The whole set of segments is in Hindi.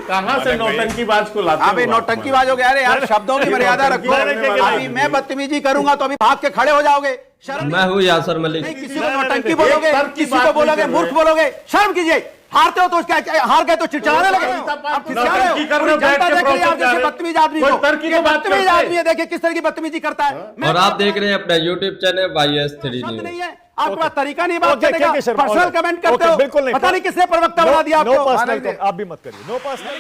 कहाँ से नौटंकीबाज को लाते अबे नौटंकीबाज हो गया। अरे यार शब्दों की मर्यादा रखो। अभी मैं बदतमीजी करूंगा तो अभी भाग के खड़े हो जाओगे। शर्म मैं हूँ यासर मलिक। नहीं, किसी को नौटंकी बोलोगे, किसी को बोलोगे मूर्ख बोलोगे, शर्म कीजिए। हारते हो तो हार गए तो चिढ़ाने लगे। बदतमीज आदमी को, बदतमीज आदमी है, देखिए किस तरह की बदतमीजी करता है। और आप देख रहे हैं अपना YouTube चैनल YS3 शब्द नहीं न्यूज़। है आपके पास, तरीका नहीं बात करने का। पर्सनल कमेंट करते हो, बिल्कुल नहीं। पता नहीं किसने प्रवक्ता बना दिया आपको। आप भी मत करिए। No personal.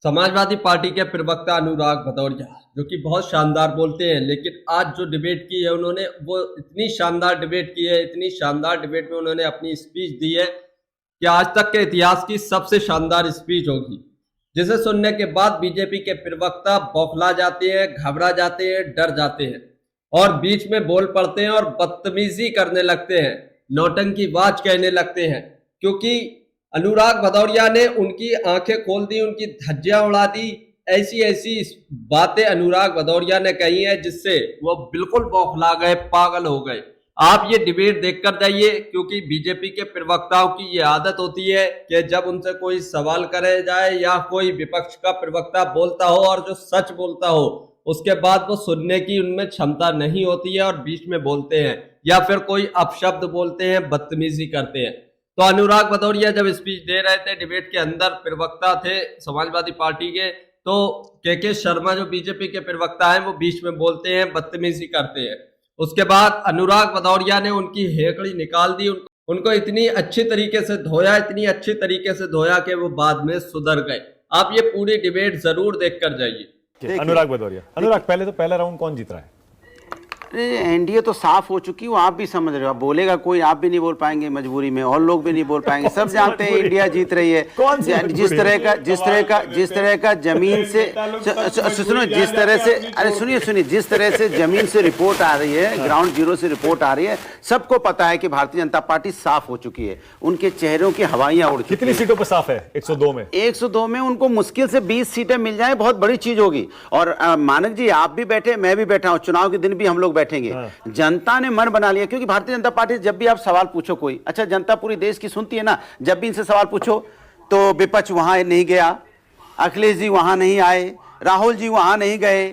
समाजवादी पार्टी के प्रवक्ता अनुराग भदौरिया जो कि बहुत शानदार बोलते हैं, लेकिन आज जो डिबेट की है उन्होंने, वो इतनी शानदार डिबेट की है, इतनी शानदार डिबेट में उन्होंने अपनी स्पीच दी है कि आज तक के इतिहास की सबसे शानदार स्पीच होगी, जिसे सुनने के बाद बीजेपी के प्रवक्ता बौखला जाते हैं, घबरा जाते हैं, डर जाते हैं और बीच में बोल पड़ते हैं और बदतमीजी करने लगते हैं, नौटंकीबाज कहने लगते हैं, क्योंकि अनुराग भदौरिया ने उनकी आंखें खोल दी, उनकी धज्जियां उड़ा दी। ऐसी ऐसी बातें अनुराग भदौरिया ने कही हैं जिससे वो बिल्कुल बौखला गए, पागल हो गए। आप ये डिबेट देखकर जाइए, क्योंकि बीजेपी के प्रवक्ताओं की ये आदत होती है कि जब उनसे कोई सवाल करे जाए या कोई विपक्ष का प्रवक्ता बोलता हो और जो सच बोलता हो, उसके बाद वो सुनने की उनमें क्षमता नहीं होती है और बीच में बोलते हैं या फिर कोई अपशब्द बोलते हैं, बदतमीजी करते हैं। तो अनुराग भदौरिया जब स्पीच दे रहे थे, डिबेट के अंदर प्रवक्ता थे समाजवादी पार्टी के, तो के शर्मा जो बीजेपी के प्रवक्ता हैं वो बीच में बोलते हैं, बदतमीजी करते हैं। उसके बाद अनुराग भदौरिया ने उनकी हेकड़ी निकाल दी, उनको इतनी अच्छी तरीके से धोया, इतनी अच्छी तरीके से धोया कि वो बाद में सुधर गए। आप ये पूरी डिबेट जरूर देख कर जाइए। अनुराग भदौरिया, अनुराग पहले तो पहला राउंड कौन जीत रहा है? एनडीए तो साफ हो चुकी हो, आप भी समझ रहे हो। आप बोलेगा कोई, आप भी नहीं बोल पाएंगे मजबूरी में, और लोग भी नहीं बोल पाएंगे। सब जानते हैं इंडिया जीत रही है। जिस तरह का जमीन से सुनो, जिस तरह से, अरे सुनिए, जिस तरह से जमीन से रिपोर्ट आ रही है, ग्राउंड जीरो से रिपोर्ट आ रही है, सबको पता है कि भारतीय जनता पार्टी साफ हो चुकी है। उनके चेहरों की हवाइयां उड़ चुकी। कितनी सीटों पर साफ है? 102 में। 102 में उनको मुश्किल से 20 सीटें मिल जाए, बहुत बड़ी चीज होगी। और मानक जी, आप भी बैठे, मैं भी बैठा हूं, चुनाव के दिन भी हम लोग बैठेंगे। जनता ने मन बना लिया, क्योंकि भारतीय जनता पार्टी जब भी आप सवाल पूछो कोई, अच्छा जनता पूरी देश की सुनती है ना, जब भी इनसे सवाल पूछो तो विपक्ष वहां नहीं गया, अखिलेश जी वहां नहीं आए, राहुल जी वहां नहीं गए,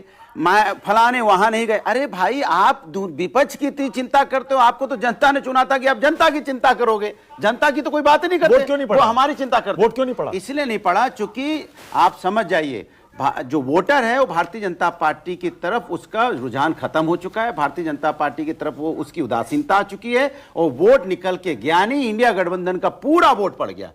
फलाने वहां नहीं गए। अरे भाई, आप विपक्ष की इतनी चिंता करते हो, आपको तो जनता ने चुना था कि आप जनता की चिंता करोगे। जनता की तो कोई बात ही नहीं करते। वोट क्यों नहीं पड़ा? वो हमारी चिंता करते। वोट क्यों नहीं पड़ा? इसलिए नहीं पड़ा चूंकि आप समझ जाइए, जो वोटर है वो भारतीय जनता पार्टी की तरफ उसका रुझान खत्म हो चुका है। भारतीय जनता पार्टी की तरफ वो उसकी उदासीनता आ चुकी है और वोट निकल के ज्ञानी इंडिया गठबंधन का पूरा वोट पड़ गया।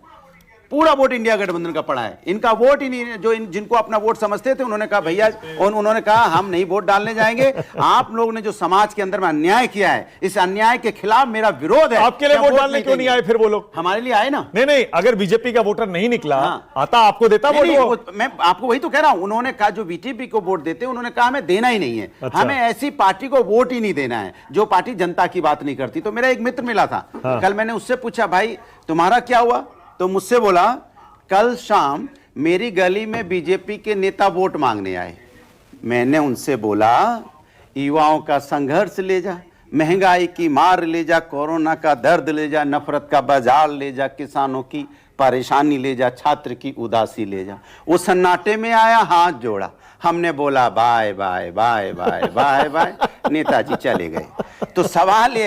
पूरा वोट इंडिया गठबंधन का पड़ा है। इनका वोट ही नहीं, जो जिनको अपना वोट समझते थे उन्होंने कहा भैया, उन्होंने कहा हम नहीं वोट डालने जाएंगे। आप लोगों ने जो समाज के अंदर में अन्याय किया है, इस अन्याय के खिलाफ मेरा विरोध है। आपके लिए वोट डालने क्यों नहीं आए फिर वो लोग? हमारे लिए आए ना। नहीं, अगर बीजेपी का वोटर नहीं निकला आता, आपको देता वोट? मैं आपको वही तो कह रहा हूं। उन्होंने कहा जो बीजेपी को वोट देते, उन्होंने कहा हमें देना ही नहीं है। अच्छा। हमें ऐसी पार्टी को वोट ही नहीं देना है जो पार्टी जनता की बात नहीं करती। तो मेरा एक मित्र मिला था कल, मैंने उससे पूछा भाई तुम्हारा क्या हुआ, तो मुझसे बोला कल शाम मेरी गली में बीजेपी के नेता वोट मांगने आए। मैंने उनसे बोला युवाओं का संघर्ष ले जा, महंगाई की मार ले जा, कोरोना का दर्द ले जा, नफरत का बाजार ले जा, किसानों की परेशानी ले जा, छात्र की उदासी ले जा। वो सन्नाटे में आया, हाथ जोड़ा, हमने बोला bye bye bye bye bye bye, नेताजी चले गए। तो सवाल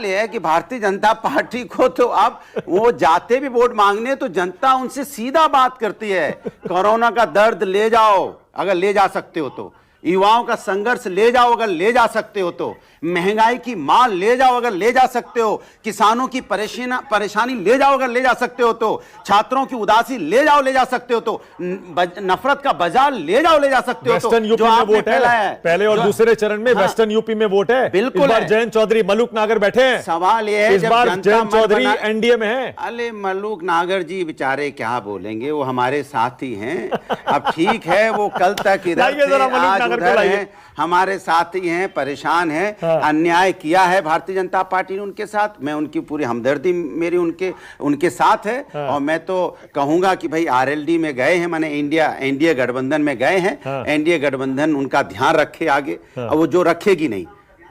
ये है कि भारतीय जनता पार्टी को तो अब वो जाते भी वोट मांगने तो जनता उनसे सीधा बात करती है, कोरोना का दर्द ले जाओ अगर ले जा सकते हो तो, युवाओं का संघर्ष ले जाओ अगर ले जा सकते हो तो, महंगाई की मार ले जाओ अगर ले जा सकते हो, किसानों की परेशानी ले जाओ अगर ले जा सकते हो तो, छात्रों की उदासी ले जाओ ले जा सकते हो तो, नफरत का बाजार ले जाओ ले जा सकते हो तो। वेस्टर्न यूपी में वोट है, पहले और दूसरे चरण में वेस्टर्न यूपी में वोट है। बिल्कुल, इस बार जयंत चौधरी मलूक नागर बैठे हैं। सवाल यह है, इस बार जयंत चौधरी एनडीए में है। अरे मलूक नागर जी बेचारे क्या बोलेंगे, वो हमारे साथ ही हैं। अब ठीक है, वो कल तक इधर थे, आज उधर हैं, हमारे साथ ही हैं, परेशान हैं। अन्याय किया है भारतीय जनता पार्टी ने उनके साथ, मैं उनकी पूरी हमदर्दी मेरी उनके साथ है। और मैं तो कहूंगा कि भाई आरएलडी में गए हैं, माने एनडीए गठबंधन में गए हैं, एनडीए गठबंधन उनका ध्यान रखे आगे, और वो जो रखेगी नहीं,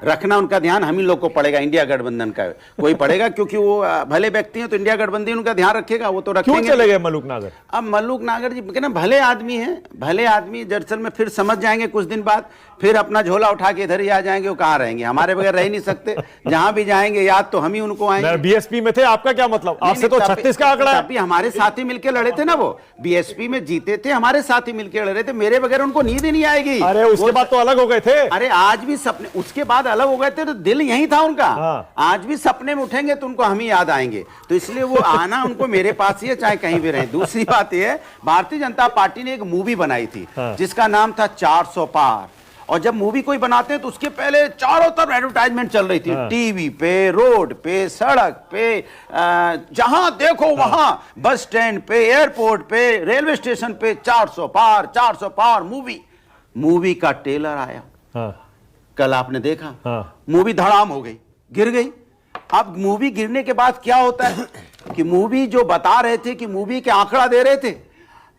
रखना उनका ध्यान हम ही लोग को पड़ेगा, इंडिया गठबंधन का कोई पड़ेगा, क्योंकि वो भले व्यक्ति हैं तो इंडिया गठबंधन उनका ध्यान रखेगा, वो तो क्यों रखेंगे। चले गए मलूक नागर? अब मलूक नागर जी कहना भले आदमी हैं, भले आदमी, दरअसल में फिर समझ जाएंगे कुछ दिन बाद, फिर अपना झोला उठा के इधर ही आ जाएंगे। वो कहाँ रहेंगे, हमारे बगैर रह नहीं सकते, जहां भी जाएंगे याद तो हम ही उनको आएंगे। बीएसपी में थे, आपका क्या मतलब? आपसे तो 36 का आंकड़ा है। तभी हमारे साथ ही मिलकर लड़े थे ना, वो बीएसपी में जीते थे, हमारे साथ ही मिलकर लड़े थे, मेरे बगैर उनको नींद ही नहीं आएगी। अरे उसके बाद तो अलग हो गए थे। अरे आज भी सपने, उसके बाद अलग हो गए थे तो दिल यही था उनका। हाँ। आज भी सपने में उठेंगे तो उनको हम ही याद आएंगे, तो इसलिए वो आना उनको मेरे पास ही है, चाहे कहीं भी रहे। दूसरी बात यह है, भारतीय जनता पार्टी ने एक मूवी बनाई थी जिसका नाम था 400 पार, और जब मूवी कोई बनाते हैं तो उसके पहले चारों तरफ एडवर्टाइजमेंट चल रही थी, टीवी पे, रोड पे, सड़क पे, जहां देखो वहां, बस स्टैंड पे, एयरपोर्ट पे, रेलवे स्टेशन पे, 400 पार, 400 पार मूवी का ट्रेलर आया। कल आपने देखा, मूवी धड़ाम हो गई, गिर गई। अब मूवी गिरने के बाद क्या होता है कि मूवी जो बता रहे थे कि मूवी के आंकड़ा दे रहे थे,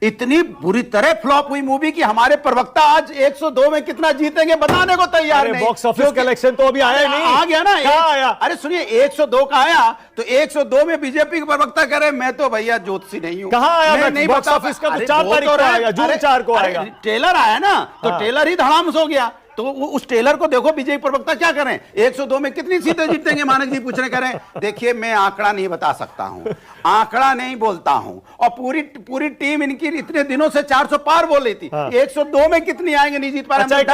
इतनी बुरी तरह फ्लॉप हुई मूवी कि हमारे प्रवक्ता आज 102 में कितना जीतेंगे बताने को तैयार नहीं। बॉक्स ऑफिस कलेक्शन तो अभी आया नहीं। आ गया ना, क्या आया? अरे सुनिए, 102 का आया तो 102 में बीजेपी के प्रवक्ता कह रहे मैं तो भैया ज्योतिषी नहीं हूं। कहाँ आया? मैं नहीं बॉक्स बता ऑफिस का तो अरे 4 बोल तारीख तो को रहे, आएगा, जून अरे, 4 को अरे, आएगा। ट्रेलर आया ना तो ट्रेलर ही धड़ाम हो गया। तो उस ट्रेलर को देखो, बीजेपी प्रवक्ता क्या करें, 102 में कितनी सीटें जीतेंगे मानक जी पूछने करें। देखिए मैं आंकड़ा नहीं बता सकता हूं, आंकड़ा नहीं बोलता हूं, और पूरी टीम इनकी इतने दिनों से 400 पार बोल रही थी, 102 में कितनी आएंगे नहीं जीत पा रहे। अच्छा एक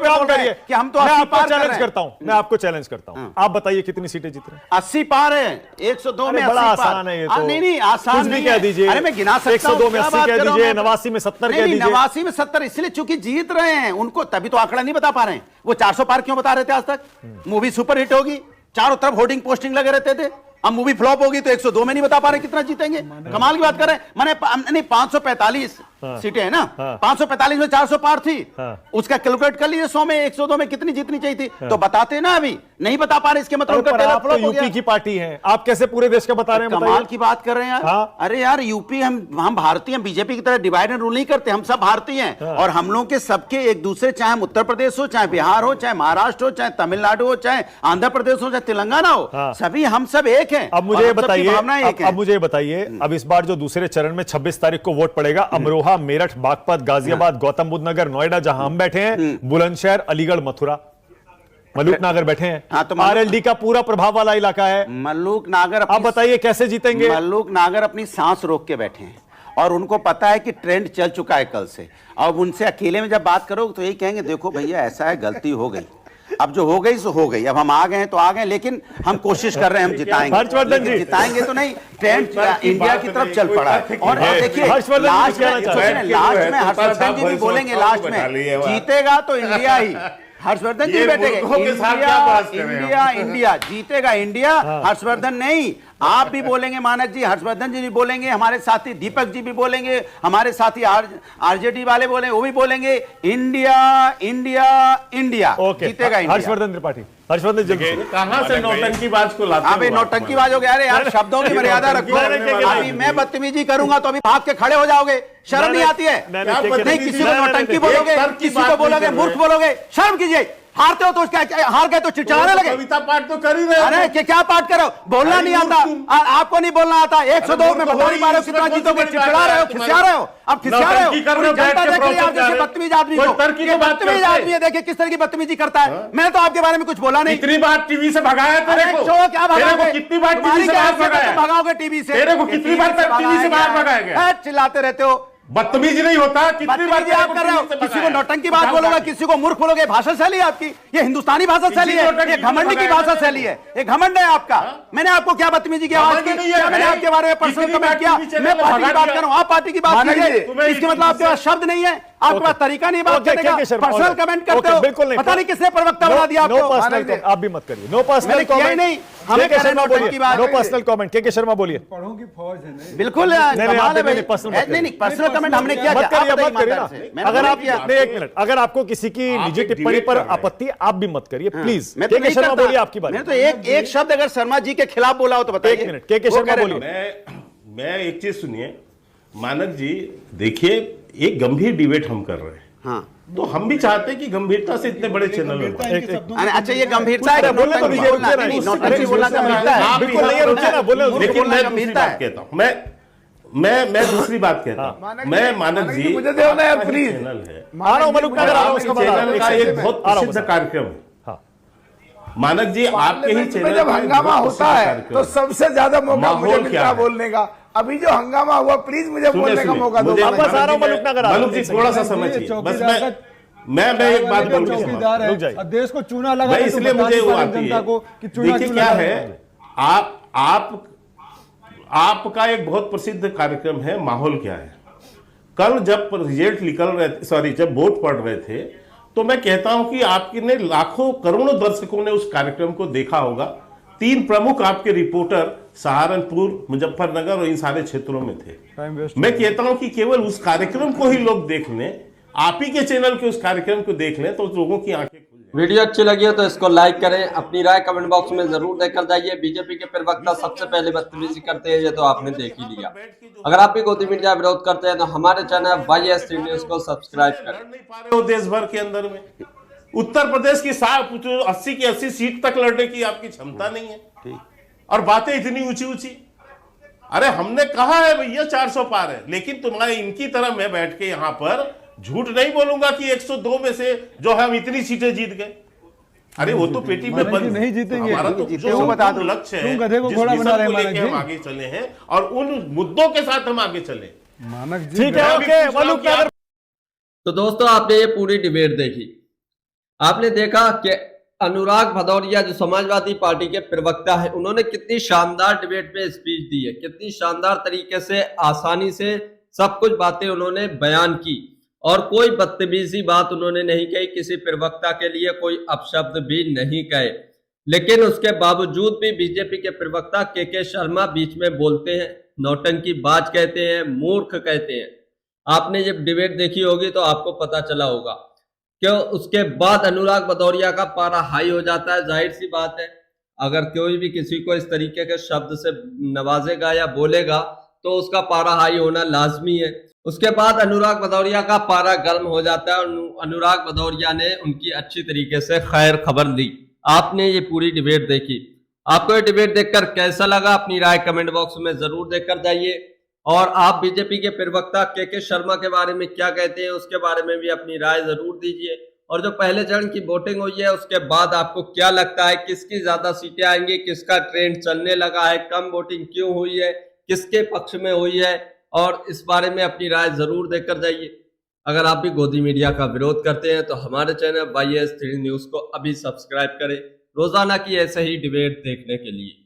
काम करिए, कि हम तो मैं 80 आपको पार चैलेंज करता हूं, मैं आपको चैलेंज करता हूं, आप बताइए कितनी सीटें जीत रहे हैं? 80 पार है, 102 में 80 बड़ा पार। आसान है ये तो। नहीं आसान कुछ भी नहीं कह है। दीजिए। अरे मैं गिना सकता हूं, 102 में 80 कह दीजिए, 89 में 70 कह दीजिए। 89 में 70 इसलिए चूंकि जीत रहे हैं उनको, तभी तो आंकड़ा नहीं बता पा रहे हैं। वो 400 पार क्यों बता रहे थे आज तक? मूवी सुपर हिट होगी, चारों तरफ होर्डिंग पोस्टिंग लगे रहते थे। अब मूवी फ्लॉप होगी तो 102 में नहीं बता पा रहे कितना जीतेंगे। कमाल की बात कर रहे हैं। मैंने नहीं 545 सीटें है ना, 545 में 400 पार थी, उसका कैलकुलेट कर लीजिए 100 में 102 में कितनी जीतनी चाहिए थी, तो बताते ना, अभी नहीं बता पा रहे, इसके मतलब उनका ट्रेलर फ्लॉप हो गया। यूपी की पार्टी है, आप कैसे पूरे देश का बता रहे हैं? कमाल की बात कर रहे हैं यार। हाँ। अरे यार यूपी, हम भारतीय हैं, बीजेपी की तरह डिवाइड एंड रूल नहीं करते, हम सब भारतीय हैं। और हम लोग के सबके एक दूसरे, चाहे हम उत्तर प्रदेश हो, चाहे बिहार हो, चाहे महाराष्ट्र हो, चाहे तमिलनाडु हो, चाहे आंध्र प्रदेश हो, चाहे तेलंगाना हो, सभी हम सब एक हैं। अब मुझे बताइए, अब मुझे बताइए, अब इस बार जो दूसरे चरण में 26 तारीख को वोट पड़ेगा, अमरोहा, मेरठ, बागपत, गाजियाबाद, गौतम बुद्ध नगर, नोएडा, जहां हम बैठे हैं, बुलंदशहर, अलीगढ़, मथुरा, मलूक नागर बैठे हैं। हाँ, तो आरएलडी का पूरा प्रभाव वाला इलाका है। मलूक नागर, आप बताइए कैसे जीतेंगे? मलूक नागर अपनी सांस रोक के बैठे हैं और उनको पता है कि ट्रेंड चल चुका है कल से। अब उनसे अकेले में जब बात करो तो यही कहेंगे देखो भैया ऐसा है, गलती हो गई, अब जो हो गई सो हो गई, अब हम आ गए हैं तो आ गए, लेकिन हम कोशिश कर रहे हैं, हम जिताएंगे। हर्षवर्धन जी, जिताएंगे तो नहीं, ट्रेंड इंडिया की तरफ चल पड़ा है। और देखिए हर्षवर्धन लास्ट में हर्षवर्धन जी भी बोलेंगे, लास्ट में जीतेगा तो इंडिया ही, हर्षवर्धन जी बैठेंगे, इंडिया जीतेगा, इंडिया, हर्षवर्धन नहीं। आप भी बोलेंगे, मानक जी, हर्षवर्धन जी भी बोलेंगे, हमारे साथी दीपक जी भी बोलेंगे, हमारे साथी आरजेडी वाले बोलेंगे, वो भी बोलेंगे इंडिया इंडिया इंडिया, जीतेगा इंडिया। हर्षवर्धन त्रिपाठी, हर्षवर्धन जी कहां से नौटंकीबाज को लाते हो? नौटंकीबाज हो गया। अरे यार शब्दों की मर्यादा रखो। अभी मैं बदतमीजी करूंगा तो अभी भाग के खड़े हो जाओगे, शर्म नहीं आती है? नहीं, किसी को नौटंकी बोलोगे, किसी को बोलोगे मूर्ख बोलोगे, शर्म कीजिए। हारते हो तो उसका हार गए तो चिड़चिड़ाने लगे। कविता पाठ तो कर ही रहे हो। अरे क्या पाठ करो, बोलना नहीं आता, आपको नहीं बोलना आता। 102 में बता नहीं पा रहे हो कितना जीतोगे, चिड़चिड़ा रहे हो, खिसिया रहे हो, अब खिसिया रहे हो। जनता देख रही है आप जैसे बदतमीज आदमी को, बदतमीज आदमी है, देखिए किस तरह की बदतमीजी करता है। मैंने तो आपके बारे में कुछ बोला नहीं। कितनी बार टीवी से भगाया तेरे को? क्या भगाओगे? कितनी बार टीवी से बाहर भगाया? भगाओगे टीवी से? तेरे को कितनी बार टीवी से बाहर भगाया गया? चिल्लाते रहते हो, बदतमीजी नहीं होता? कितनी बार आप कर रहे हो? किसी को नौटंकी बात बोलोगे, किसी को मूर्ख बोलोगे, भाषा शैली है आपकी, ये हिंदुस्तानी भाषा शैली है, ये घमंड की भाषा शैली है, ये घमंड है आपका। मैंने आपको क्या बदतमीजी की आवाज की? क्या मैंने आपके बारे में पर्सनल कमेंट किया? मैं पार्टी की बात कर रहा हूं, आप पार्टी की बात कीजिए। इसके मतलब आपके पास शब्द नहीं है, आपके पास तरीका नहीं बात करने का, पर्सनल कमेंट करते हो। बिल्कुल नहीं, पता नहीं किसने प्रवक्ता बना दिया आपको। आप भी मत करिए, नो पर्सनल कमेंट। नहीं, हमें के शर्मा बोलिए, नो पर्सनल कमेंट। के शर्मा बोलिए। बिल्कुल नहीं, पर्सनल कमेंट हमने किया। मत करिए ना। अगर आप एक मिनट, अगर आपको किसी की निजी टिप्पणी पर आपत्ति, आप भी मत करिए प्लीज। के शर्मा बोलिए, आपकी बात। मैंने तो एक शब्द अगर शर्मा जी के खिलाफ बोला हो तो बताइए। एक मिनट, के शर्मा बोलिए। मैं एक चीज सुनिए मानक जी, देखिए एक गंभीर डिबेट हम कर रहे हैं, हाँ तो हम भी चाहते हैं कि गंभीरता से इतने बड़े चैनल में अरे अच्छा ये गंभीरता है, बोलने तो दीजिए, बोलना रुकिए नहीं, ना, नौटंकी बोलना गंभीरता है। आप भी बिल्कुल नहीं है, रुकिए ना, बोले लेकिन बोलना मैं दूसरी गंभीरता बात है। कहता हूँ, मैं दूसरी बात कहता हूँ। मैं मानक जी, मुझे दो ना यार, आपका ही प्लीज। चैनल है, आ रहा हूं मलुक नगर, आ रहा हूं, उसका बाद चैनल का एक बहुत आ रहा हूं प्रसिद्ध बस। कार्यक्रम है हाँ। मानक जी, आपके ही पार्लियामेंट में चैनल जब का एक हंगामा बहुत होता प्रसिद्ध है कार्यक्रम तो सबसे ज्यादा मौका माहौल मुझे क्या मिलता है है? बोलने का। अभी जो हंगामा हुआ, प्लीज मुझे सुनिए, बोलने का सुनिए, मौका दो। मुझे मानक वापस आ रहा हूं जी, मलुक नगर, आ रहा हूं। मलुक जी थोड़ा सा समझिए, बस मैं एक बात बोल के चौकीदार रुक जाइए। है और देश को चूना लगा भाई, तो इसलिए बता मुझे नहीं वो पा रहे आती जनता है। को कि चूना देखिए क्यों क्या लगा है, आपका एक बहुत प्रसिद्ध कार्यक्रम है माहौल क्या है। कल जब रिजल्ट निकल रहे थे, सॉरी जब वोट पड़ रहे थे, तो मैं कहता हूं कि आपके ने लाखों करोड़ों दर्शकों ने उस कार्यक्रम को देखा होगा। 3 प्रमुख आपके रिपोर्टर सहारनपुर, मुजफ्फरनगर और इन सारे क्षेत्रों में थे। टाइम वेस्ट मैं कहता हूं कि केवल उस कार्यक्रम को ही लोग देख लें, आप ही के चैनल के उस कार्यक्रम को देख लें, तो लोगों की आंखें खुल जाएं। वीडियो अच्छी लगी हो तो इसको लाइक करें, अपनी राय कमेंट बॉक्स में जरूर देकर जाइए। बीजेपी के प्रवक्ता सबसे पहले बदतमीजी करते हैं, ये तो आपने देख ही लिया। अगर आप भी गोदी मीडिया विरोध करते हैं तो हमारे चैनल YS3 न्यूज को सब्सक्राइब करें। लड़ नहीं पा रहे हो देश भर के अंदर में। उत्तर प्रदेश की 80 की 80 सीट तक लड़ने की आपकी क्षमता नहीं है, और बातें इतनी ऊंची ऊंची। अरे हमने कहा है भैया 400 पार है, लेकिन तुम्हारे इनकी तरह मैं बैठ के यहां पर झूठ नहीं बोलूंगा कि 102 में से जो है हम इतनी सीटें जीत गए। अरे वो तो पेटी में मानक जी बंद है। नहीं जीतेंगे। हमारा तो जीते जो वो बता दो। लक्ष्य है, क्यों गधे को जिस घोड़ा मिशन बना रहे को हैं लेके मानक हम जी? आगे चले हैं और उन मुद्दों के साथ हम आगे चले। मानक जी ठीक है, मैं भी ओके पूछ रहा हूं मलुक कि आप- नगर। तो दोस्तों आपने ये पूरी डिबेट देखी, आपने देखा कि अनुराग भदौरिया जो समाजवादी पार्टी के प्रवक्ता है, उन्होंने कितनी शानदार डिबेट में स्पीच दी है, कितनी शानदार तरीके से आसानी से सब कुछ बातें उन्होंने बयान की और कोई बदतमीजी बात उन्होंने नहीं कही, किसी प्रवक्ता के लिए कोई अपशब्द भी नहीं कहे। लेकिन उसके बावजूद भी बीजेपी के प्रवक्ता के शर्मा बीच में बोलते हैं, नौटंकी बाज कहते हैं, मूर्ख कहते हैं। आपने जब डिबेट देखी होगी तो आपको पता चला होगा क्यों। उसके बाद अनुराग भदौरिया का पारा हाई हो जाता है। जाहिर सी बात है, अगर कोई भी किसी को इस तरीके के शब्द से नवाजेगा या बोलेगा तो उसका पारा हाई होना लाजमी है। उसके बाद अनुराग भदौरिया का पारा गर्म हो जाता है और अनुराग भदौरिया ने उनकी अच्छी तरीके से खैर खबर दी। आपने ये पूरी डिबेट देखी, आपको ये डिबेट देखकर कैसा लगा? अपनी राय कमेंट बॉक्स में जरूर देकर जाइए। और आप बीजेपी के प्रवक्ता के शर्मा के बारे में क्या कहते हैं, उसके बारे में भी अपनी राय जरूर दीजिए। और जो पहले चरण की वोटिंग हुई है उसके बाद आपको क्या लगता है, किसकी ज्यादा सीटें आएंगी, किसका ट्रेंड चलने लगा है, कम वोटिंग क्यों हुई है, किसके पक्ष में हुई है, और इस बारे में अपनी राय जरूर देकर जाइए। अगर आप भी गोदी मीडिया का विरोध करते हैं तो हमारे चैनल YS3 न्यूज को अभी सब्सक्राइब करें, रोजाना की ऐसे ही डिबेट देखने के लिए।